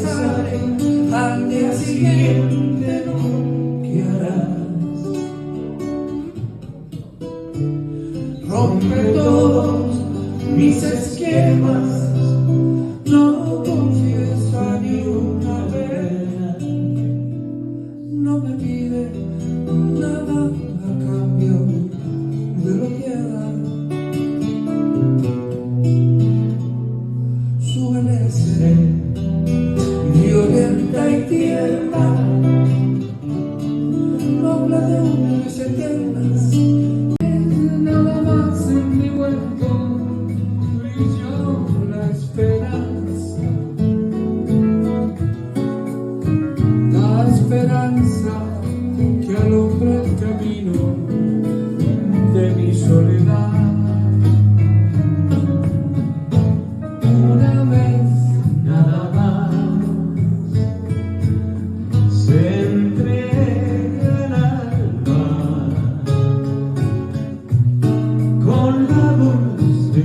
pensaré al día siguiente qué harás. Rompe todos mis esquemas, no confiesa ni una pena, no me pide nada a cambio de lo que haga. Suele ser violenta y tierna, no habla de uniones eternas. Nada más en mi vuelto brilló la esperanza, la esperanza que alumbra el camino de mi soledad. Una vez nada más se entrega el alma con la voz de